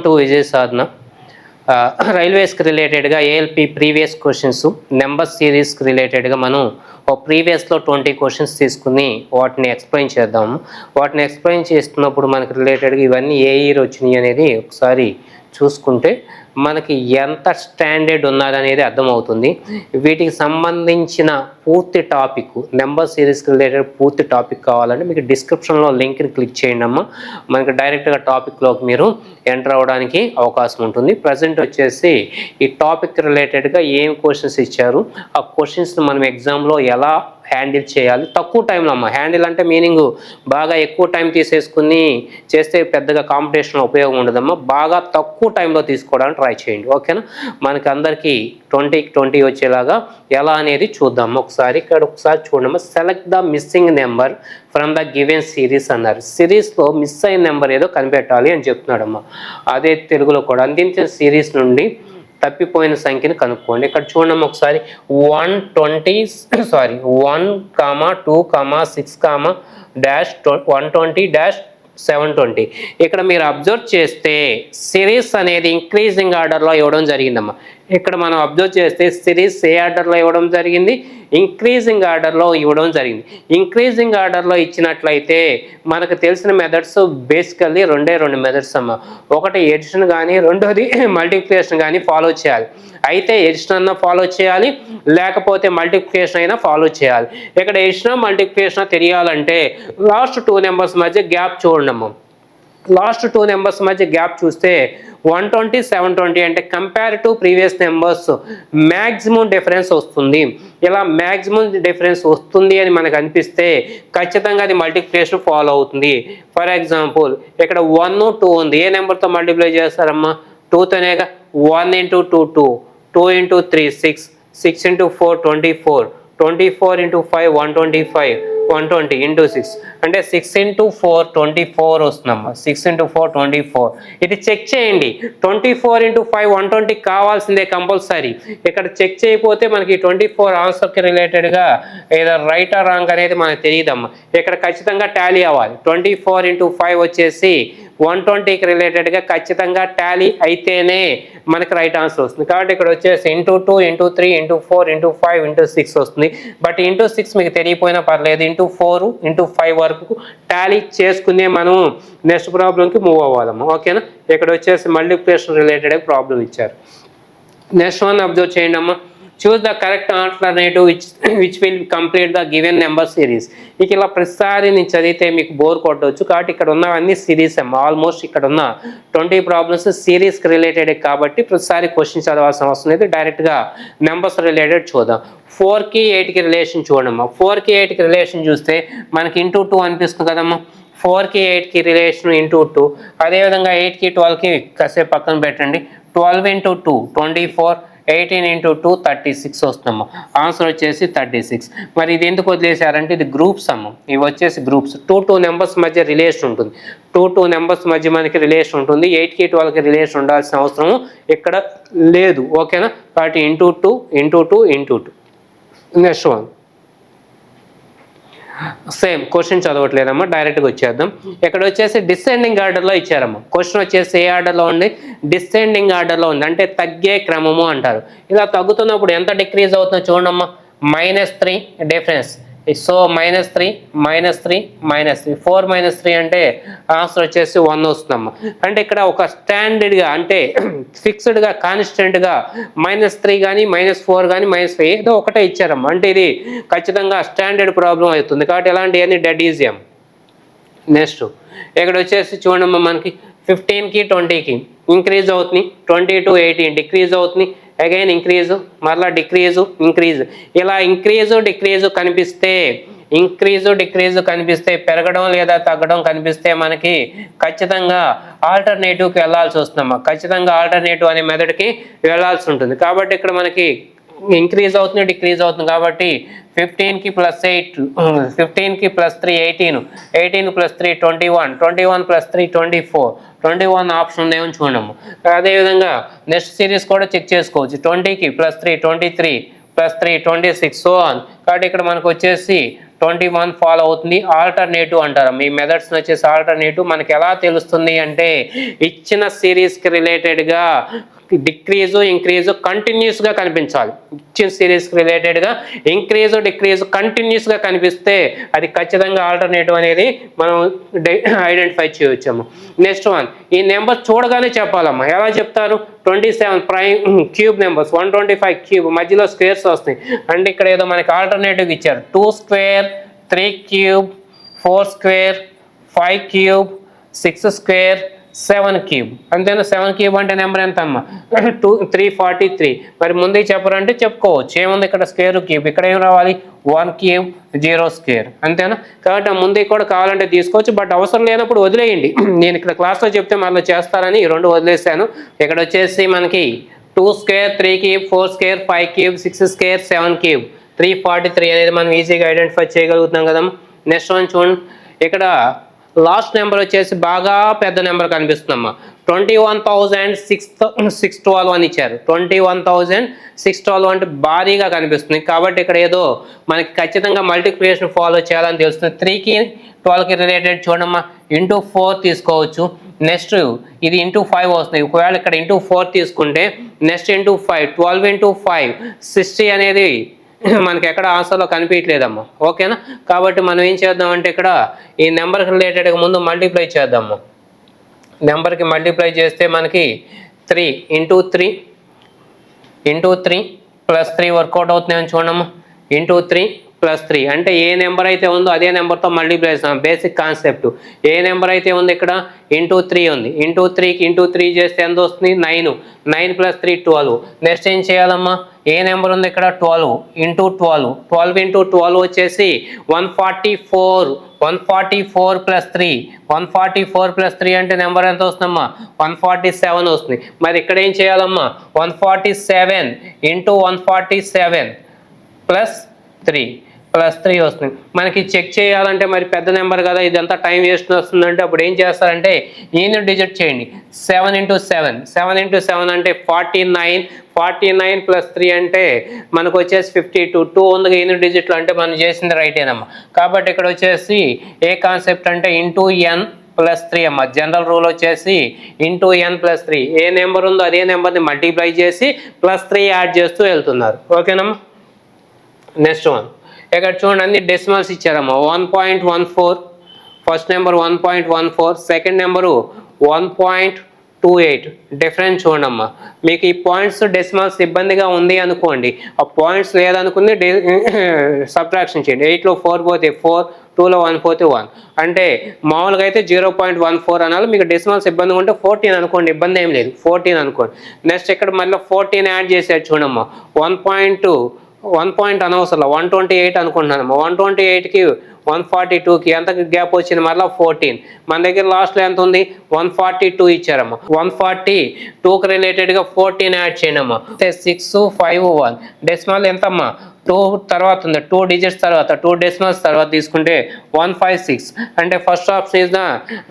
To Vijay సాధన. రైల్వేస్కి రిలేటెడ్గా ALP previous questions number సిరీస్కి రిలేటెడ్గా మనం ప్రీవియస్లో 20 క్వశ్చన్స్ తీసుకుని వాటిని ఎక్స్ప్లెయిన్ చేద్దాము. వాటిని ఎక్స్ప్లెయిన్ చేస్తున్నప్పుడు మనకి రిలేటెడ్గా ఇవన్నీ ఏ ఇయర్ వచ్చినాయి అనేది ఒకసారి చూసుకుంటే మనకి ఎంత స్టాండర్డ్ ఉన్నదనేది అర్థమవుతుంది. వీటికి సంబంధించిన పూర్తి టాపిక్ నెంబర్ సిరీస్కి రిలేటెడ్ పూర్తి టాపిక్ కావాలంటే మీకు డిస్క్రిప్షన్లో లింక్ని క్లిక్ చేయండి అమ్మా. మనకి డైరెక్ట్గా టాపిక్లోకి మీరు ఎంటర్ అవ్వడానికి అవకాశం ఉంటుంది. ప్రజెంట్ వచ్చేసి ఈ టాపిక్ రిలేటెడ్గా ఏం క్వశ్చన్స్ ఇచ్చారు, ఆ క్వశ్చన్స్ని మనం ఎగ్జామ్లో ఎలా హ్యాండిల్ చేయాలి, తక్కువ టైంలో అమ్మ. హ్యాండిల్ అంటే మీనింగ్ బాగా ఎక్కువ టైం తీసేసుకుని చేస్తే పెద్దగా కాంపిటీషన్లో ఉపయోగం ఉండదమ్మా. బాగా తక్కువ టైంలో తీసుకోవడానికి ట్రై చేయండి, ఓకేనా. మనకి అందరికీ 20 వచ్చేలాగా ఎలా అనేది చూద్దాం. ఒకసారి ఇక్కడ ఒకసారి చూడమ్మా. Select the missing number from the given series అన్నారు. సిరీస్లో మిస్ అయిన నెంబర్ ఏదో కనిపెట్టాలి అని చెప్తున్నాడమ్మా. అదే తెలుగులో కూడా అందించిన సిరీస్ నుండి తప్పిపోయిన సంఖ్యను కనుక్కోండి. ఇక్కడ చూడండి ఒకసారి 120-6-120-720. ఇక్కడ మీరు అబ్జర్వ్ చేస్తే సిరీస్ అనేది ఇంక్రీజింగ్ ఆర్డర్లో ఇవ్వడం జరిగిందమ్మా. ఇక్కడ మనం అబ్జర్వ్ చేస్తే సిరీస్ ఏ ఆర్డర్లో ఇవ్వడం జరిగింది, ఇంక్రీజింగ్ ఆర్డర్లో ఇవ్వడం జరిగింది. ఇంక్రీజింగ్ ఆర్డర్లో ఇచ్చినట్లయితే మనకు తెలిసిన మెథడ్స్ బేసికల్లీ రెండు మెథడ్స్ అమ్మ. ఒకటి ఎడిషన్ కానీ, రెండోది మల్టిప్లికేషన్ కానీ ఫాలో చేయాలి. అయితే ఎడిషన్ అన్నా ఫాలో చేయాలి, లేకపోతే మల్టిప్లికేషన్ అయినా ఫాలో చేయాలి. ఇక్కడ ఎడిషన్ మల్టిప్లికేషన్ తెలియాలంటే లాస్ట్ 2 నెంబర్స్ మధ్య గ్యాప్ చూడమ్మా. లాస్ట్ 2 నెంబర్స్ మధ్య గ్యాప్ చూస్తే 120, 720 అంటే compare to previous numbers maximum difference వస్తుంది. ఇలా మ్యాక్సిమం డిఫరెన్స్ వస్తుంది అని మనకు అనిపిస్తే ఖచ్చితంగా అది మల్టిప్లికేషన్ ఫాలో అవుతుంది. ఫర్ ఎగ్జాంపుల్ ఇక్కడ 1, 2 ఉంది. ఏ నెంబర్తో మల్టిప్లై చేస్తారమ్మా? 2తోనేగా. 1 × 2 2, 2 × 3 6, 6 × 4 24, 24 × 5 125, 120 × 6 అంటే 6 × 4 24 వస్తుందమ్మా. 6 × 4 24. ఇది చెక్ చేయండి. 24 × 5 120 కావాల్సిందే కంపల్సరీ. ఇక్కడ చెక్ చేయకపోతే మనకి 24 ఆన్సర్కి రిలేటెడ్గా ఏదో రైట్ ఆర్ రాంగ్ అనేది మనకు తెలియదమ్మా. ఇక్కడ ఖచ్చితంగా టాలీ అవ్వాలి. 24 × 5 వచ్చేసి 120కి రిలేటెడ్గా ఖచ్చితంగా టాలీ అయితేనే మనకి రైట్ ఆన్సర్ వస్తుంది. కాబట్టి ఇక్కడ వచ్చేసి × 2 × 3 × 4 × 5 × 6 వస్తుంది. బట్ × 6 మీకు తెలియపోయినా పర్లేదు. × 4 × 5 వరకు టాలీ చేసుకునే మనం నెక్స్ట్ ప్రాబ్లంకి మూవ్ అవ్వాలమ్మా, ఓకేనా. ఇక్కడ వచ్చేసి మల్టిప్లికేషన్ రిలేటెడ్ ప్రాబ్లం ఇచ్చారు. నెక్స్ట్ వన్ అబ్జర్వ్ చేయండి అమ్మా. Choose the correct alternative which will complete the given number series. ఇక ఇలా ప్రతిసారి నేను చదివితే మీకు బోర్ కొట్టవచ్చు. కాబట్టి ఇక్కడ ఉన్నవన్నీ సిరీస్ అమ్మా. ఆల్మోస్ట్ ఇక్కడ ఉన్న 20 ప్రాబ్లమ్స్ సిరీస్కి రిలేటెడ్ కాబట్టి ప్రతిసారి క్వశ్చన్ చదవాల్సిన అవసరం లేదు. డైరెక్ట్గా నెంబర్స్ రిలేటెడ్ చూద్దాం. 4కి 8కి రిలేషన్ చూడమ్మా. 4కి 8కి రిలేషన్ చూస్తే మనకి × 2 అనిపిస్తుంది కదమ్మా. 4కి 8కి రిలేషన్ × 2. అదేవిధంగా 8కి 12కి కాసేపు పక్కన పెట్టండి. 12 × 2 24, 18 × 2 36 వస్తుందమ్మా. ఆన్సర్ వచ్చేసి 36. మరి ఇది ఎందుకు వదిలేశారంటే ఇది గ్రూప్స్ అమ్మ. ఇవి వచ్చేసి గ్రూప్స్. 2 నెంబర్స్ మధ్య రిలేషన్ ఉంటుంది. 2 నెంబర్స్ మధ్య మనకి రిలేషన్ ఉంటుంది. 8కి 12కి రిలేషన్ ఉండాల్సిన అవసరం ఇక్కడ లేదు, ఓకేనా. కాబట్టి × 2 × 2 × 2. నెక్స్ట్ వన్ సేమ్ క్వశ్చన్ చదవట్లేదమ్మా. డైరెక్ట్గా వచ్చేద్దాం. ఇక్కడ వచ్చేసి డిసెండింగ్ ఆర్డర్లో ఇచ్చారమ్మా. క్వశ్చన్ వచ్చేసి ఏ ఆర్డర్లో ఉంది? డిసెండింగ్ ఆర్డర్లో ఉంది. అంటే తగ్గే క్రమము అంటారు. ఇలా తగ్గుతున్నప్పుడు ఎంత డిక్రీజ్ అవుతుందో చూడమ్మా. -3 డిఫరెన్స్. సో -3 -3 -3 4 - 3 అంటే ఆన్సర్ వచ్చేసి 1 వస్తుందమ్మా. అంటే ఇక్కడ ఒక స్టాండర్డ్గా అంటే ఫిక్స్డ్గా కాన్స్టెంట్గా -3 కానీ -4 కానీ -5 ఏదో ఒకటే ఇచ్చారమ్మా. అంటే ఇది ఖచ్చితంగా స్టాండర్డ్ ప్రాబ్లం అవుతుంది. కాబట్టి ఎలాంటివన్నీ డెడ్ ఈజీ అమ్మ. నెక్స్ట్ ఇక్కడ వచ్చేసి చూడమ్మా. మనకి 15కి 20కి ఇంక్రీజ్ అవుతుంది. 20 to 18 డిక్రీజ్ అవుతుంది. అగైన్ ఇంక్రీజు, మరలా డిక్రీజు, ఇంక్రీజ్. ఇలా డిక్రీజు కనిపిస్తే పెరగడం లేదా తగ్గడం కనిపిస్తే మనకి ఖచ్చితంగా ఆల్టర్నేటివ్కి వెళ్ళాల్సి వస్తుందమ్మా. ఖచ్చితంగా ఆల్టర్నేటివ్ అనే మెథడ్కి వెళ్ళాల్సి ఉంటుంది. కాబట్టి ఇక్కడ మనకి ఇంక్రీజ్ అవుతుంది, డిక్రీజ్ అవుతుంది. కాబట్టి 15కి +8, 15కి +3 18, 18 + 3 21, 21 + 3 24, 21 ఆప్షన్ ఉందేమో చూడము. అదేవిధంగా నెక్స్ట్ సిరీస్ కూడా చెక్ చేసుకోవచ్చు. 20కి +3 23, +3 26 సో ఆన్. కాబట్టి ఇక్కడ మనకు వచ్చేసి 21 ఫాలో అవుతుంది. ఆల్టర్నేటివ్ అంటారు. మీ మెథడ్స్ వచ్చేసి ఆల్టర్నేటివ్. మనకి ఎలా తెలుస్తుంది అంటే ఇచ్చిన సిరీస్కి రిలేటెడ్గా డిక్రీజు ఇంక్రీజు కంటిన్యూస్గా కనిపించాలి. ఇచ్చిన సిరీస్కి రిలేటెడ్గా ఇంక్రీజు డిక్రీజు కంటిన్యూస్గా కనిపిస్తే అది ఖచ్చితంగా ఆల్టర్నేటివ్ అనేది మనం ఐడెంటిఫై చేయవచ్చాము. నెక్స్ట్ వన్, ఈ నెంబర్ చూడగానే చెప్పాలమ్మా. ఎలా చెప్తారు? 27 ప్రైమ్ క్యూబ్ నెంబర్స్, 125 క్యూబ్, మధ్యలో స్క్వేర్స్ వస్తాయి. అంటే ఇక్కడ ఏదో మనకి ఆల్టర్నేటివ్ ఇచ్చారు. 2 square, 3 cube, 4 square, 5 cube, 6 square, 7 cube. అంతేనా? 7 క్యూబ్ అంటే నెంబర్ ఎంత అమ్మా? 343. మరి ముందే చెప్పరంటే చెప్పుకోవచ్చు. ఏముంది ఇక్కడ? Square cube. ఇక్కడ ఏం రావాలి? 1 క్యూబ్, 0 స్క్వేర్. అంతేనా? కాబట్టి ముందే కూడా కావాలంటే తీసుకోవచ్చు, బట్ అవసరం లేనప్పుడు వదిలేయండి. నేను ఇక్కడ క్లాస్లో చెప్తే మళ్ళీ చేస్తారని ఈ 2 వదిలేసాను. ఇక్కడ వచ్చేసి మనకి 2 square, 3 cube, 4 square, 5 cube, 6 square, 7 cube, 343 అనేది మనం ఈజీగా ఐడెంటిఫై చేయగలుగుతాం కదమ్మా. నెక్స్ట్ వన్ చూడండి. ఇక్కడ లాస్ట్ నెంబర్ వచ్చేసి బాగా పెద్ద నెంబర్ కనిపిస్తుందమ్మా. 21,612 అని ఇచ్చారు. 21,612 అంటే భారీగా కనిపిస్తుంది. కాబట్టి ఇక్కడ ఏదో మనకి ఖచ్చితంగా మల్టిప్లికేషన్ ఫాలో చేయాలని తెలుస్తుంది. 3కి 12కి రిలేటెడ్ చూడమ్మా. ఇంటూ 4 తీసుకోవచ్చు. నెక్స్ట్ ఇది ఇంటూ 5 వస్తుంది. ఒకవేళ ఇక్కడ ఇంటూ 4 తీసుకుంటే నెక్స్ట్ ఇంటూ 5, 12 ఇంటూ 5, 60 అనేది మనకి ఎక్కడ ఆన్సర్లో కనిపించలేదమ్మా. ఓకేనా? కాబట్టి మనం ఏం చేద్దామంటే ఇక్కడ ఈ నెంబర్కి రిలేటెడ్గా ముందు మల్టిప్లై చేద్దాము. నెంబర్కి మల్టిప్లై చేస్తే మనకి 3 ఇంటూ 3 ప్లస్ 3 వర్కౌట్ అవుతుందని చూడమ్మా. ఇంటూ 3 ప్లస్ 3 అంటే ఏ నెంబర్ అయితే ఉందో అదే నెంబర్తో మల్టిప్లై చేస్తాం. Basic concept. ఏ నెంబర్ అయితే ఉంది ఇక్కడ? ఇంటూ 3 ఉంది. ఇంటూ 3కి ఇంటూ 3 చేస్తే ఎంత వస్తుంది? 9. 9 ప్లస్ 3 12. నెక్స్ట్ ఏం చేయాలమ్మా? ఏ నెంబర్ ఉంది ఇక్కడ? 12 ఇంటూ 12. 12 ఇంటూ 12 వచ్చేసి 144. 144 ప్లస్ 3. 144 ప్లస్ 3 అంటే నెంబర్ ఎంత వస్తుందమ్మా? 147 వస్తుంది. మరి ఇక్కడ ఏం చేయాలమ్మా? 147 ఇంటూ 147 ప్లస్ 3 వస్తుంది. మనకి చెక్ చేయాలంటే మరి పెద్ద నెంబర్ కదా, ఇదంతా టైం వేస్ట్ వస్తుందంటే అప్పుడు ఏం చేస్తారంటే ఈయన డిజిట్ చేయండి. 7 ఇంటూ 7. 7 ఇంటూ 7 అంటే 49. 49 ప్లస్ 3 అంటే మనకు వచ్చేసి 52. 2 ఉంది ఈయన డిజిట్లు అంటే మనం చేసింది రైటేనమ్మా. కాబట్టి ఇక్కడ వచ్చేసి ఏ కాన్సెప్ట్ అంటే ఇంటూ n ప్లస్ 3 అమ్మ. జనరల్ రూల్ వచ్చేసి ఇంటూ n ప్లస్ 3. ఏ నెంబర్ ఉందో అదే నెంబర్ని మల్టిప్లై చేసి ప్లస్ 3 యాడ్ చేస్తూ వెళ్తున్నారు. ఓకేనమ్మా. నెక్స్ట్ వన్, ఇక్కడ చూడండి అన్ని డెసిమల్స్ ఇచ్చారమ్మా. 1.14 first number, 1.14 second number 1.28. Difference చూడమ్మా. మీకు ఈ పాయింట్స్ డెసిమల్స్ ఇబ్బందిగా ఉంది అనుకోండి, ఆ పాయింట్స్ లేదనుకుంది సబ్ట్రాక్షన్ చేయండి. 8లో 4 పోతే 4, 2లో 1 పోతే 1. అంటే మామూలుగా అయితే 0.14 అనాలి. మీకు డెసిమల్స్ ఇబ్బందిగా ఉంటే 14 అనుకోండి, ఇబ్బంది ఏం లేదు. 14 అనుకోండి. నెక్స్ట్ ఇక్కడ మళ్ళీ 14 యాడ్ చేసేది చూడమ్మా. 1 పాయింట్ అనవసరం, 128 అనుకుంటున్నాను. 128కి 142కి ఎంత గ్యాప్ వచ్చింది? మళ్ళీ 14. మన దగ్గర లాస్ట్లో ఎంత ఉంది? 142 ఇచ్చారమ్మా. 142కి రిలేటెడ్గా 14 యాడ్ చేయండి అమ్మా. 6, 5, 1. డెసిమల్ ఎంతమ్మా? 2 తర్వాత ఉంది. 2 డిజిట్స్ తర్వాత 2 డెసిమల్స్ తర్వాత తీసుకుంటే 156. అంటే first option is the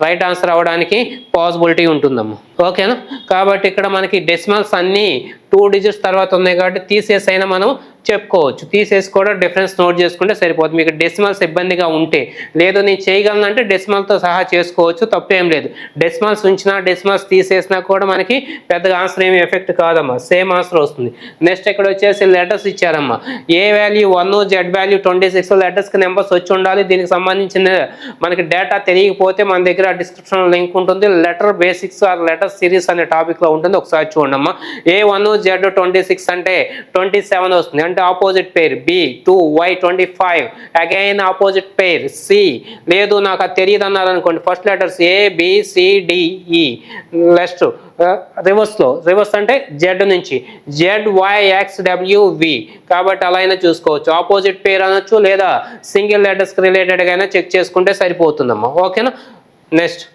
right answer అవ్వడానికి పాసిబిలిటీ ఉంటుందమ్మా. ఓకేనా? కాబట్టి ఇక్కడ మనకి డెసిమల్స్ అన్నీ 2 డిజిట్స్ తర్వాత ఉన్నాయి కాబట్టి తీసేసి అయినా మనం చెప్పుకోవచ్చు. తీసేసి కూడా డిఫరెన్స్ నోట్ చేసుకుంటే సరిపోతుంది. మీకు డెసిమల్స్ ఇబ్బందిగా ఉంటే, లేదు నేను చేయగలనంటే డెసిమల్తో సహా చేసుకోవచ్చు, తప్పేం లేదు. డెసిమల్స్ ఉంచినా డెసిమల్స్ తీసేసినా కూడా మనకి పెద్దగా ఆన్సర్ ఏమి ఎఫెక్ట్ కాదమ్మా, సేమ్ ఆన్సర్ వస్తుంది. నెక్స్ట్ ఇక్కడ వచ్చేసి లెటర్స్ ఇచ్చారమ్మా. ఏ వాల్యూ 1, జెడ్ వాల్యూ 26 లెటర్స్కి నెంబర్స్ వచ్చి ఉండాలి. దీనికి సంబంధించిన మనకి డేటా తెలియకపోతే మన దగ్గర డిస్క్రిప్షన్లో లింక్ ఉంటుంది. Letter basics R letter series అనే టాపిక్లో ఉంటుంది, ఒకసారి చూడమ్మా. A1 Z 26 అంటే 27 వస్తుంది. అంటే ఆపోజిట్ పేర్ B, 2 Y 25. అగైన్ ఆపోజిట్ పేర్ C. లేదు నాకు అది తెలియదు అన్నారు అనుకోండి, first letters A B C D E. Next reverse అంటే జెడ్ నుంచి ZYXWV. కాబట్టి అలా అయినా చూసుకోవచ్చు. ఆపోజిట్ పేర్ అనొచ్చు, లేదా సింగిల్ లెటర్స్కి రిలేటెడ్గా అయినా చెక్ చేసుకుంటే సరిపోతుందమ్మా. ఓకేనా? నెక్స్ట్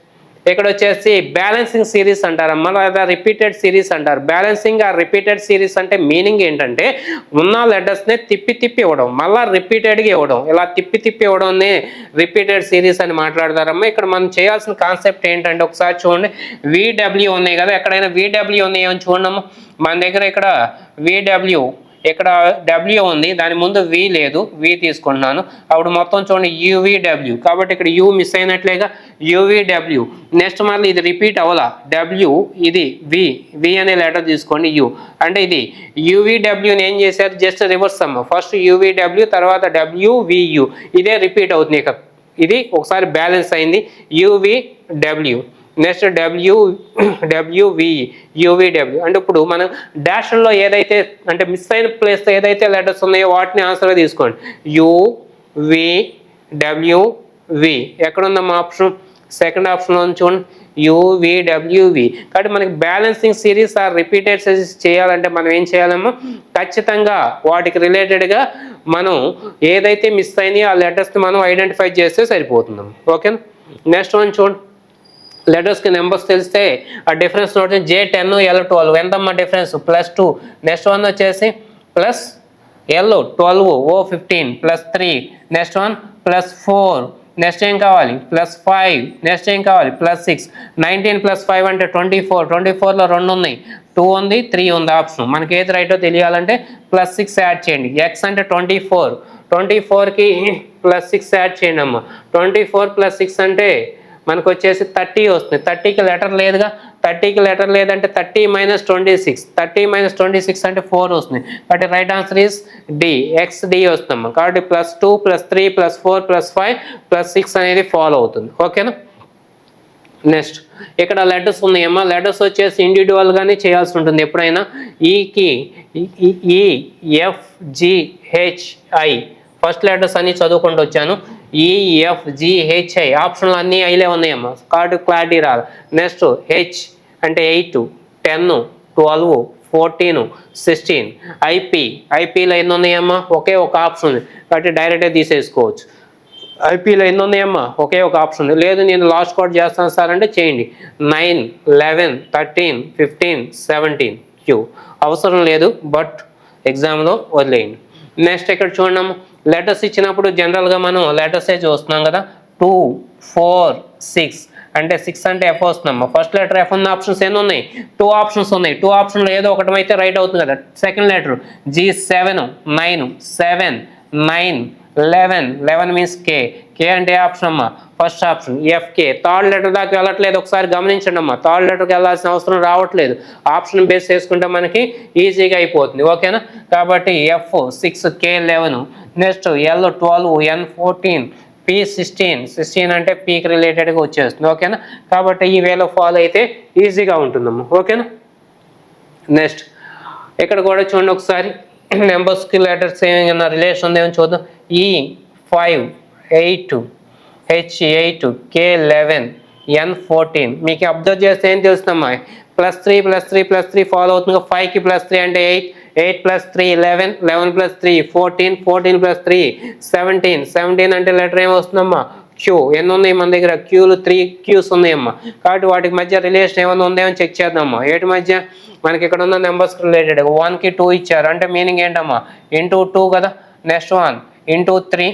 ఇక్కడ వచ్చేసి బ్యాలెన్సింగ్ సిరీస్ అంటారమ్మా, లేదా రిపీటెడ్ సిరీస్ అంటారు. బ్యాలెన్సింగ్ ఆ రిపీటెడ్ సిరీస్ అంటే మీనింగ్ ఏంటంటే ఉన్న లెటర్స్ని తిప్పి ఇవ్వడం, మళ్ళీ రిపీటెడ్గా ఇవ్వడం. ఇలా తిప్పి ఇవ్వడాన్ని రిపీటెడ్ సిరీస్ అని మాట్లాడతారమ్మా. ఇక్కడ మనం చేయాల్సిన కాన్సెప్ట్ ఏంటంటే ఒకసారి చూడండి. VW ఉన్నాయి కదా, ఎక్కడైనా VW ఉన్నాయి అని చూడమ్మా. మన దగ్గర ఇక్కడ VW ఇక్కడ డబ్ల్యూ ఉంది, దాని ముందు వి లేదు, వి తీసుకుంటున్నాను. అప్పుడు మొత్తం చూడండి యూవీడబ్ల్యూ, కాబట్టి ఇక్కడ యూ మిస్ అయినట్లేగా, యూవీడబ్ల్యూ. నెక్స్ట్ మళ్ళీ ఇది రిపీట్ అవ్వాలా, డబ్ల్యూ ఇది వి, వి అనే లెటర్ తీసుకోండి యూ, అంటే ఇది యూవీడబ్ల్యూని ఏం చేశారు, జస్ట్ రివర్స్ అమ్మ, ఫస్ట్ యూవీడబ్ల్యూ తర్వాత డబ్ల్యూవియు, ఇదే రిపీట్ అవుతుంది. ఇక ఇది ఒకసారి బ్యాలెన్స్ అయింది, యూవీడబ్ల్యూ నెక్స్ట్ డబ్ల్యూవి యూవీడబ్ల్యూ. అంటే ఇప్పుడు మనం డాష్లో ఏదైతే అంటే మిస్ అయిన ప్లేస్లో ఏదైతే లెటర్స్ ఉన్నాయో వాటిని ఆన్సర్గా తీసుకోండి, యూవీడబ్ల్యూవి. ఎక్కడుందమ్మా ఆప్షన్, సెకండ్ ఆప్షన్లో చూడండి యూవీడబ్ల్యూవి. కాబట్టి మనకి balancing series or repeated series చేయాలంటే మనం ఏం చేయాలమ్మా, ఖచ్చితంగా వాటికి రిలేటెడ్గా మనం ఏదైతే మిస్ అయినాయో ఆ లెటర్స్ని మనం ఐడెంటిఫై చేస్తే సరిపోతుందమ్మా. ఓకేనా. నెక్స్ట్ వన్ చూడండి, లెటర్స్కి నెంబర్స్ తెలిస్తే ఆ డిఫరెన్స్ నోట్ J10 L12 ఎంతమ్మా డిఫరెన్స్, +2. నెక్స్ట్ వన్ వచ్చేసి plus L12 O15 +3. Next one +4. Next ఏం కావాలి +5. నెక్స్ట్ ఏం కావాలి +6. 19 + 5 అంటే 24. 24లో 2 ఉన్నాయి, 2 ఉంది 3 ఉంది ఆప్షన్. మనకి ఏది రైటో తెలియాలంటే +6 యాడ్ చేయండి. X అంటే 24, 24కి +6 యాడ్ చేయండి అమ్మ. 24 + 6 అంటే మనకు వచ్చేసి 30 వస్తుంది. 30కి లెటర్ లేదుగా, 30కి లెటర్ లేదంటే 30 - 26. 30 - 26 అంటే 4 వస్తుంది. కాబట్టి right answer is D, XD వస్తుందమ్మా. కాబట్టి +2 +3 +4 +5 +6 అనేది ఫాలో అవుతుంది. ఓకేనా. నెక్స్ట్ ఇక్కడ లెటర్స్ ఉన్నాయమ్మా, లెటర్స్ వచ్చేసి ఇండివిజువల్గానే చేయాల్సి ఉంటుంది ఎప్పుడైనా. ఈకి EFGHI ఫస్ట్ లెటర్స్ అన్ని చదువుకుంటూ వచ్చాను. EFGHI ఆప్షన్లు అన్నీ ఐలే ఉన్నాయమ్మా, కాబట్టి క్లారిటీ రాదు. నెక్స్ట్ H అంటే 8, 10, 12, 14, 16. ఐపీలో ఎన్ని ఉన్నాయమ్మా, ఒకే ఒక ఆప్షన్ ఉంది, కాబట్టి డైరెక్ట్గా తీసేసుకోవచ్చు. ఐపీలో ఎన్ని ఉన్నాయమ్మా, ఒకే ఒక ఆప్షన్ ఉంది. లేదు నేను లాస్ట్ కోడ్ చేస్తాను సార్ అంటే చేయండి, 9, 11, 13, 15, 17 క్యూ అవసరం లేదు, బట్ ఎగ్జామ్లో వదిలేయండి. నెక్స్ట్ ఇక్కడ చూడండి, లెటర్స్ ఇచ్చినప్పుడు జనరల్గా మనం లెటర్సే చూస్తున్నాం కదా. 2, 4, 6 అంటే 6 అంటే F వస్తుందమ్మా. ఫస్ట్ లెటర్ F ఉన్న ఆప్షన్స్ ఎన్ని ఉన్నాయి, 2 ఆప్షన్స్ ఉన్నాయి. 2 ఆప్షన్లో ఏదో ఒకటి అయితే రైట్ అవుతుంది కదా. సెకండ్ లెటర్ G7, 9, 7, 9, 11 మీన్స్ కే అంటే ఆప్షన్ అమ్మా, first option FK. Third letter దాకా వెళ్ళట్లేదు, ఒకసారి గమనించండి అమ్మా, థర్డ్ లెటర్కి వెళ్ళాల్సిన అవసరం రావట్లేదు. ఆప్షన్ బేస్ చేసుకుంటే మనకి ఈజీగా అయిపోతుంది. ఓకేనా. కాబట్టి F 6, K 11, next L 12, N 14, P 16 అంటే పీకి రిలేటెడ్గా వచ్చేస్తుంది. ఓకేనా. కాబట్టి ఈ వేలో ఫాలో అయితే ఈజీగా ఉంటుందమ్మా. ఓకేనా. నెక్స్ట్ ఇక్కడ కూడా చూడండి ఒకసారి, నెంబర్స్కి లెటర్స్ ఏమైనా రిలేషన్ ఉందేమో చూద్దాం. E5, 8, H8, K11, N14. మీకు అబ్జర్వ్ చేస్తే ఏం తెలుస్తుందమ్మా, +3 ఫాలో అవుతుంది. 5కి +3 అంటే 8, 8 + 3 11, 11 + 3 14, 14 + 3 17 అంటే లెటర్ ఏమొస్తుందమ్మా, క్యూ. ఎన్ని ఉన్నాయి మన దగ్గర, క్యూలు 3 క్యూస్ ఉన్నాయమ్మా. కాబట్టి వాటికి మధ్య రిలేషన్ ఏమైనా ఉందేమో చెక్ చేద్దామా. ఏటి మధ్య మనకి ఇక్కడ ఉన్న నెంబర్స్ రిలేటెడ్ 1కి 2 ఇచ్చారు అంటే మీనింగ్ ఏంటమ్మా, *2 కదా. నెక్స్ట్ 1 * 3,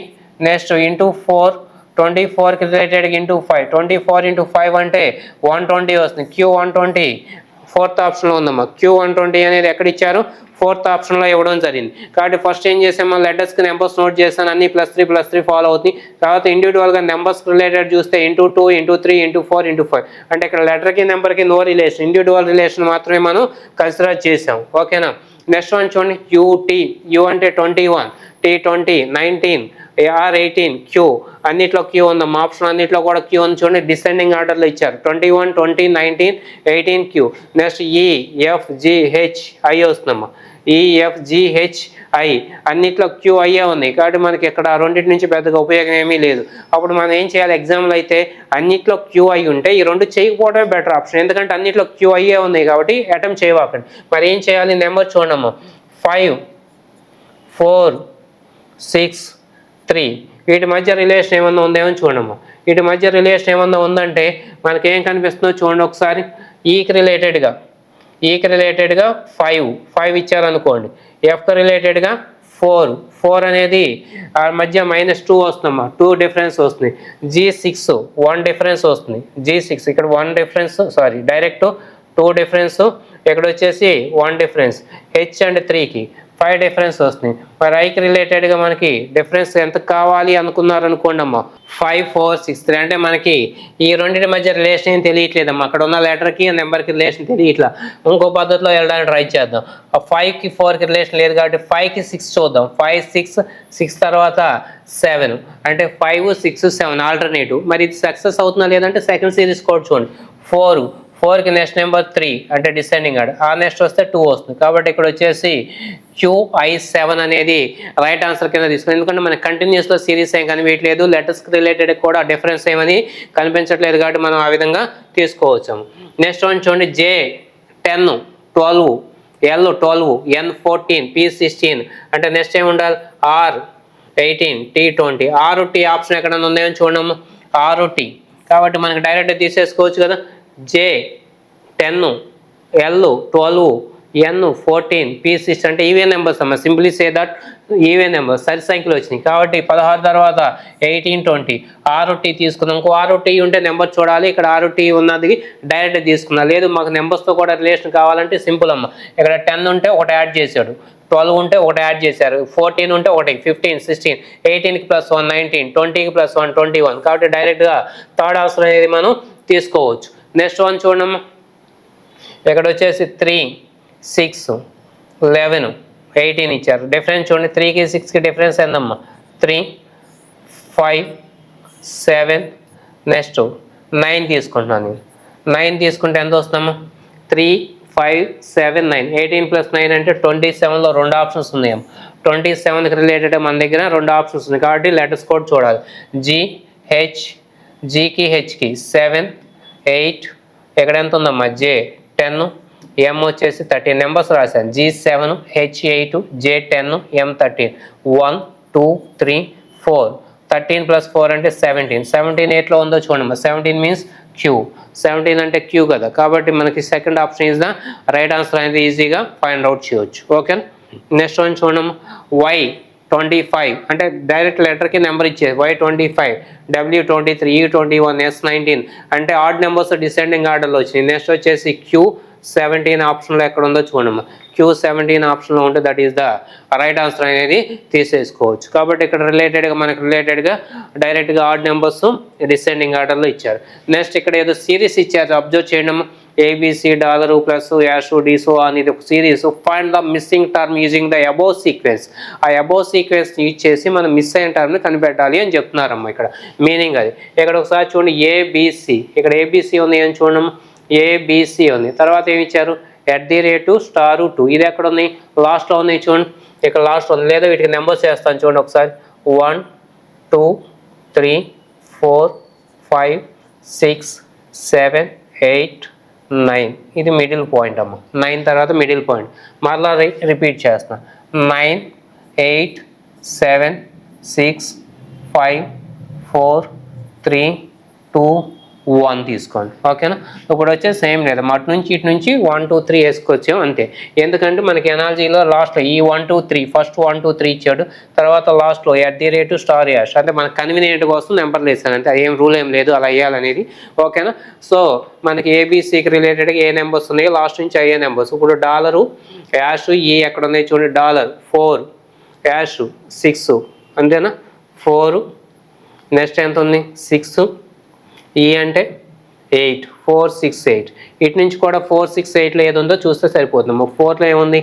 నెక్స్ట్ *4, 24కి రిలేటెడ్గా *5, 24 × 5 అంటే 120 వస్తుంది. Q120 ఫోర్త్ ఆప్షన్లో ఉందమ్మా. Q120 అనేది ఎక్కడ ఇచ్చారు, ఫోర్త్ ఆప్షన్లో ఇవ్వడం జరిగింది. కాబట్టి ఫస్ట్ ఏం చేసామో లెటర్స్కి నెంబర్స్ నోట్ చేస్తాను, అన్ని +3 ఫాలో అవుతుంది. తర్వాత ఇండివిజువల్గా నెంబర్స్ రిలేటెడ్ చూస్తే *2, *3, *4, *5 అంటే ఇక్కడ లెటర్కి నెంబర్కి నో రిలేషన్, ఇండివిజువల్ రిలేషన్ మాత్రమే మనం కన్సిడర్ చేసాం. ఓకేనా. నెక్స్ట్ వన్ చూడండి, UT, U అంటే 21, T 20, 19, R 18, Q అన్నిట్లో Q ఉందమ్మా. ఆప్షన్ అన్నిట్లో కూడా Q ఉంది చూడండి, డిసెండింగ్ ఆర్డర్లో ఇచ్చారు. 21, 20, 19, 18 Q. నెక్స్ట్ EFGHI వస్తుందమ్మా. EFGHI అన్నిట్లో QI ఉంది. కాబట్టి మనకి ఇక్కడ రెండింటి నుంచి పెద్దగా ఉపయోగం ఏమీ లేదు. అప్పుడు మనం ఏం చేయాలి, ఎగ్జామ్లో అయితే అన్నిట్లో QI ఉంటే ఈ రెండు చేయకపోవడమే బెటర్ ఆప్షన్, ఎందుకంటే అన్నిట్లో QI ఉన్నాయి కాబట్టి అటెంప్ట్ చేయవాకండి. మరి ఏం చేయాలి, నెంబర్ చూడమ్మా, 5, 4, 6, 3 వీటి మధ్య రిలేషన్ ఏమన్నా ఉందేమో చూడమ్మా. వీటి మధ్య రిలేషన్ ఏమన్నా ఉందంటే మనకి ఏం కనిపిస్తుందో చూడండి ఒకసారి. ఈకి రిలేటెడ్గా 5 ఇచ్చారనుకోండి. Fకి రిలేటెడ్గా 4 అనేది ఆ మధ్య -2 వస్తుందమ్మా, 2 డిఫరెన్స్ వస్తుంది. G6 1 డిఫరెన్స్ వస్తుంది. G6 ఇక్కడ 1 డిఫరెన్స్, డైరెక్ట్ 2 డిఫరెన్స్, ఇక్కడ వచ్చేసి 1 డిఫరెన్స్. H అండ్ 3కి 5 డిఫరెన్స్ వస్తుంది. మరి ఐకి రిలేటెడ్గా మనకి డిఫరెన్స్ ఎంత కావాలి అనుకున్నారు అనుకోండి అమ్మా, 5 4 6 3 అంటే మనకి ఈ రెండింటి మధ్య రిలేషన్ ఏం తెలియట్లేదమ్మా. అక్కడ ఉన్న లెటర్కి నెంబర్కి రిలేషన్ తెలియట్లా. ఇంకో పద్ధతిలో వెళ్ళడానికి ట్రై చేద్దాం. 5కి 4కి రిలేషన్ లేదు కాబట్టి 5కి 6 చూద్దాం. 5 6 6 తర్వాత 7 అంటే 5 6 7 ఆల్టర్నేటివ్. మరి ఇది సక్సెస్ అవుతుందా లేదంటే సెకండ్ సిరీస్ కోడ్ చూడండి. 4కి నెక్స్ట్ నెంబర్ 3 అంటే డిసెండింగ్ ఆర్డర్. ఆ నెక్స్ట్ వస్తే 2 వస్తుంది. కాబట్టి ఇక్కడ వచ్చేసి QI7 అనేది రైట్ ఆన్సర్ కింద తీసుకుని, ఎందుకంటే మనకి కంటిన్యూస్లో సిరీస్ ఏం కనిపించట్లేదు, లెటర్స్కి రిలేటెడ్ కూడా డిఫరెన్స్ ఏమని కనిపించట్లేదు కాబట్టి మనం ఆ విధంగా తీసుకోవచ్చు. నెక్స్ట్ వన్ చూడండి, J10 12 L12 N14 P16 అంటే నెక్స్ట్ ఏమి ఉండాలి, R18 T20. R T option ఎక్కడైనా ఉన్నాయో చూడము, RT కాబట్టి మనకి డైరెక్ట్ తీసేసుకోవచ్చు కదా. J10 L12 N14 P6 అంటే ఈవెన్ నెంబర్స్ అమ్మ. Simply say that even numbers, సరి సంఖ్యలు వచ్చినాయి కాబట్టి 16 తర్వాత 18 20 RT తీసుకుందాం. ఇంకో RT ఉంటే నెంబర్ చూడాలి, ఇక్కడ RT ఉన్నది డైరెక్ట్ తీసుకున్నా. లేదు మాకు నెంబర్స్తో కూడా రిలేషన్ కావాలంటే సింపుల్ అమ్మ. ఇక్కడ 10 ఉంటే ఒకటి యాడ్ చేశాడు, 12 ఉంటే ఒకటి యాడ్ చేశారు, 14 ఉంటే ఒకటి, 15 16, 18కి +1 19, 20కి +1 21 కాబట్టి డైరెక్ట్గా థర్డ్ ఆన్సర్ అనేది మనం తీసుకోవచ్చు. నెక్స్ట్ వన్ చూడమ్మా, ఇక్కడ వచ్చేసి 3 6 11 18 ఇచ్చారు. డిఫరెన్స్ చూడండి, 3కి 6కి డిఫరెన్స్ ఎంతమ్మా, 3 5 7 నెక్స్ట్ 9 తీసుకుంటున్నాను. 9 తీసుకుంటే ఎంత వస్తుందమ్మా, 3 5 7 9 18 + 9 అంటే 27లో 2 ఆప్షన్స్ ఉన్నాయి. 27కి రిలేటెడ్ మన దగ్గర 2 ఆప్షన్స్ ఉన్నాయి కాబట్టి లెటర్స్ కోడ్ చూడాలి. Gకి హెచ్కి 7 8 ఇక్కడ ఎంత ఉందమ్మా, J10 M వచ్చేసి 13 నెంబర్స్ రాశాను. G7 H8 J10 M13 1 2 3 4 13 + 4 అంటే 17. 17 8లో ఉందో చూడమ్మా, 17 మీన్స్ Q. 17 అంటే Q కదా కాబట్టి మనకి second option is the right answer అనేది ఈజీగా ఫైండ్ అవుట్ చేయవచ్చు. ఓకే, నెక్స్ట్ వన్ చూడమ్మా, Y25 అంటే డైరెక్ట్ లెటర్కి నెంబర్ ఇచ్చేది. Y25 W23 E21 S19 అంటే ఆడ్ నెంబర్స్ డిసెండింగ్ ఆర్డర్లో వచ్చినాయి. నెక్స్ట్ వచ్చేసి Q17 ఆప్షన్లో ఎక్కడ ఉందో చూడమ్మా. Q17 ఆప్షన్లో ఉంటే that is the right answer అనేది తీసేసుకోవచ్చు. కాబట్టి ఇక్కడ మనకు రిలేటెడ్గా డైరెక్ట్గా ఆడ్ నెంబర్స్ డిసెండింగ్ ఆర్డర్లో ఇచ్చారు. నెక్స్ట్ ఇక్కడ ఏదో సిరీస్ ఇచ్చారు, అబ్జర్వ్ చేయడం. ABC డాలరు ప్లస్ యాష్ డిసో అనేది ఒక series. Find the missing term using the above sequence. ఆ అబోవ్ సీక్వెన్స్ యూజ్ చేసి మనం మిస్ అయిన టర్మ్ని కనిపెట్టాలి అని చెప్తున్నారమ్మా. ఇక్కడ మీనింగ్ అది. ఇక్కడ ఒకసారి చూడండి, ABC ఇక్కడ ABC ఉంది అని చూడమ్మా, ABC ఉంది. తర్వాత ఏమి ఇచ్చారు, @*2 ఇది ఎక్కడ ఉంది, లాస్ట్లో ఉంది చూడండి, ఇక్కడ లాస్ట్ ఉంది. లేదా వీటికి నెంబర్స్ వేస్తాను చూడండి ఒకసారి, 1 2 3 4 5 6 7 8 9 ఇది మిడిల్ పాయింట్ అమ్మ. 9 తర్వాత మిడిల్ పాయింట్. మరలా రిపీట్ చేస్తున్నా, 9 8 7 6 5 4 3 2 1 తీసుకోండి. ఓకేనా, ఇప్పుడు వచ్చే సేమ్ లేదు, అటు నుంచి ఇటు నుంచి 1 2 3 వేసుకొచ్చాం అంతే. ఎందుకంటే మనకి ఎనాలజీలో లాస్ట్లో ఈ 1 2 3 ఫస్ట్ 1 2 3 ఇచ్చాడు, తర్వాత లాస్ట్లో @** అంటే మనకు కన్వీనియంట్ కోసం నెంబర్లు వేసాను అంతే. ఏం రూల్ ఏం లేదు అలా వేయాలనేది. ఓకేనా, సో మనకి ABCకి రిలేటెడ్గా ఏ నెంబర్స్ ఉన్నాయో లాస్ట్ నుంచి అయ్యే నెంబర్స్. ఇప్పుడు డాలరు యాష్ ఈ ఎక్కడ ఉన్నాయి చూడండి, $4 యాష్ 6 అంతేనా, 4 నెక్స్ట్ ఎంత ఉంది 6 ఈ అంటే 8 4 6 8 ఇటు నుంచి కూడా 4 6 8లో ఏది ఉందో చూస్తే సరిపోతుంది. 4లో ఏముంది,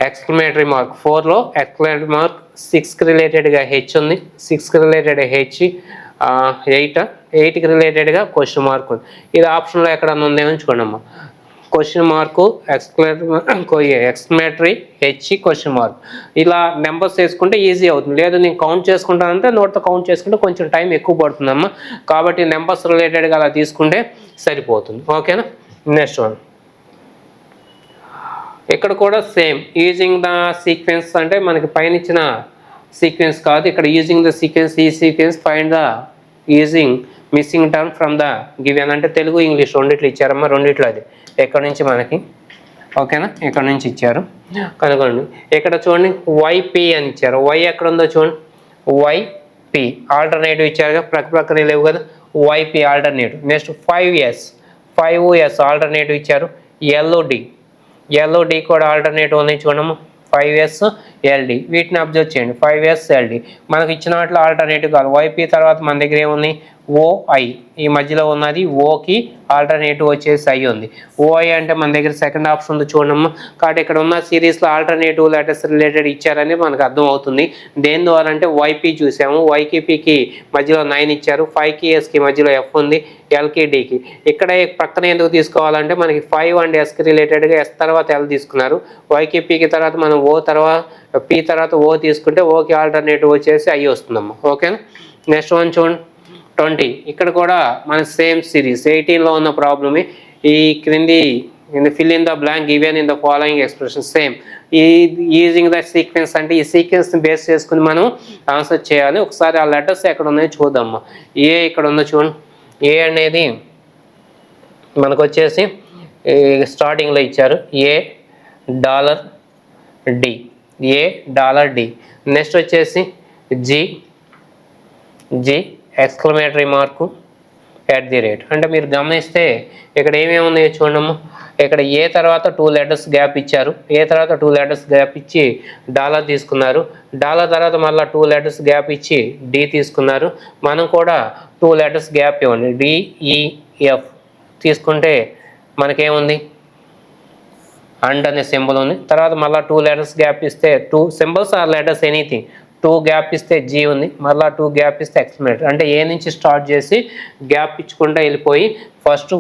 ఎక్స్క్లమేటరీ మార్క్. 4లో ఎక్స్క్లమేటరీ మార్క్. 6కి రిలేటెడ్గా హెచ్ ఉంది, 6కి రిలేటెడ్ హెచ్ 8కి రిలేటెడ్గా క్వశ్చన్ మార్క్ ఉంది. ఇది ఆప్షన్లో ఎక్కడన్నా ఉందేమో చూడమ్మా. Question mark exclamatory H question mark. ఇలా నెంబర్స్ వేసుకుంటే ఈజీ అవుతుంది. లేదు నేను కౌంట్ చేసుకుంటానంటే నోట్తో కౌంట్ చేసుకుంటే కొంచెం టైం ఎక్కువ పడుతుందమ్మా. కాబట్టి నెంబర్స్ రిలేటెడ్గా అలా తీసుకుంటే సరిపోతుంది. ఓకేనా, నెక్స్ట్ వన్. ఇక్కడ కూడా సేమ్ యూజింగ్ ద సీక్వెన్స్ అంటే మనకి పైన ఇచ్చిన సీక్వెన్స్ కాదు, ఇక్కడ యూజింగ్ ద సీక్వెన్స్. ఈ sequence find the using missing term from the given అంటే తెలుగు ఇంగ్లీష్ రెండిట్లు ఇచ్చారమ్మా. రెండిట్లో అది ఎక్కడి నుంచి మనకి, ఓకేనా, ఇక్కడ నుంచి ఇచ్చారు కనుకోండి. ఇక్కడ చూడండి YP అని ఇచ్చారు. Y ఎక్కడ ఉందో చూడండి, YP ఆల్టర్నేటివ్ ఇచ్చారుగా, ప్రక్కనే లేవు కదా, YP alternative. Next 5S alternative ఇచ్చారు. LOD కూడా ఆల్టర్నేటివ్ ఉంది చూడము. 5s LD వీటిని అబ్జర్వ్ చేయండి 5s LD మనకి ఇచ్చిన వాటిలో ఆల్టర్నేటివ్ కాదు YP తర్వాత మన దగ్గర ఏముంది OI ఈ మధ్యలో ఉన్నది ఓకి ఆల్టర్నేటివ్ వచ్చేసి ఐ ఉంది ఓఐ అంటే మన దగ్గర సెకండ్ ఆప్షన్ ఉంది చూడమ్మా కాబట్టి ఇక్కడ ఉన్న సిరీస్లో ఆల్టర్నేటివ్ లెటర్స్ రిలేటెడ్ ఇచ్చారని మనకు అర్థం అవుతుంది దేని ద్వారా అంటే YP చూసాము YKPకి మధ్యలో 9 ఇచ్చారు 5కి ఎస్కి మధ్యలో F ఉంది Lకి Dకి ఇక్కడ పక్కన ఎందుకు తీసుకోవాలంటే మనకి 5 అండ్ ఎస్కి రిలేటెడ్గా ఎస్ తర్వాత L తీసుకున్నారు YKPకి తర్వాత మనం ఓ తర్వాత P తర్వాత ఓ తీసుకుంటే ఓకి ఆల్టర్నేటివ్ వచ్చేసి ఐ వస్తుందమ్మా ఓకేనా నెక్స్ట్ వన్ చూడండి 20 ఇక్కడ కూడా మన సేమ్ సిరీస్ 18లో ఉన్న ప్రాబ్లమే ఈ క్రింది fill in the blank given in the following expression same ఈ యూజింగ్ ద సీక్వెన్స్ అంటే ఈ సీక్వెన్స్ని బేస్ చేసుకుని మనం ఆన్సర్ చేయాలి ఒకసారి ఆ లెటర్స్ ఎక్కడ ఉన్నాయో చూద్దామా ఏ ఇక్కడ ఉందో చూడండి ఏ అనేది మనకు వచ్చేసి స్టార్టింగ్లో ఇచ్చారు $D నెక్స్ట్ వచ్చేసి జి ఎక్స్క్లమేటరీ మార్కు @ అంటే మీరు గమనిస్తే ఇక్కడ ఏమేమి ఉన్నాయో చూడమ్మా ఇక్కడ ఏ తర్వాత 2 లెటర్స్ గ్యాప్ ఇచ్చారు ఏ తర్వాత 2 లెటర్స్ గ్యాప్ ఇచ్చి డాలర్ తీసుకున్నారు డాలర్ తర్వాత మళ్ళీ 2 లెటర్స్ గ్యాప్ ఇచ్చి డి తీసుకున్నారు మనం కూడా 2 లెటర్స్ గ్యాప్ ఇవ్వండి DEF తీసుకుంటే మనకేముంది అండ్ అనే సింబల్ ఉంది తర్వాత మళ్ళీ 2 లెటర్స్ గ్యాప్ ఇస్తే 2 symbols or letters anything 2 gap ఇస్తే జీ ఉంది మళ్ళీ 2 గ్యాప్ ఇస్తే ఎక్స్క్లమేటరీ అంటే ఏ నుంచి స్టార్ట్ చేసి గ్యాప్ ఇచ్చుకుంటూ వెళ్ళిపోయి ఫస్ట్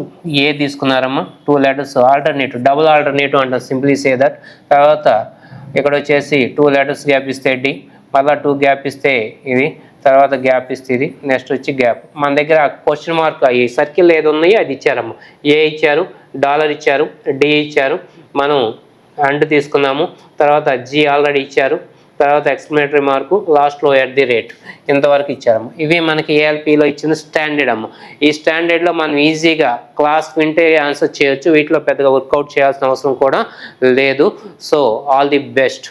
ఏ తీసుకున్నారమ్మా 2 లెటర్స్ ఆల్టర్నేటివ్ డబుల్ ఆల్టర్నేటివ్ అంటారు సింప్లీ సే దట్ తర్వాత ఇక్కడ వచ్చేసి 2 లెటర్స్ గ్యాప్ ఇస్తే డి మళ్ళీ 2 గ్యాప్ ఇస్తే ఇది తర్వాత గ్యాప్ ఇస్తే ఇది నెక్స్ట్ వచ్చి గ్యాప్ మన దగ్గర క్వశ్చన్ మార్క్ ఈ సర్కిల్ ఏది ఉన్నాయో అది ఇచ్చారమ్మా ఏ ఇచ్చారు డాలర్ ఇచ్చారు డి ఇచ్చారు మనం అండ్ తీసుకున్నాము తర్వాత జీ ఆల్రెడీ ఇచ్చారు తర్వాత ఎక్స్క్లమేటరీ మార్కు లాస్ట్లో @ ఇంతవరకు ఇచ్చారమ్మ ఇవి మనకి ఏఎల్పిలో ఇచ్చిన స్టాండర్డ్ అమ్మ ఈ స్టాండర్డ్లో మనం ఈజీగా క్లాస్ వింటే ఆన్సర్ చేయొచ్చు వీటిలో పెద్దగా వర్కౌట్ చేయాల్సిన అవసరం కూడా లేదు సో ఆల్ ది బెస్ట్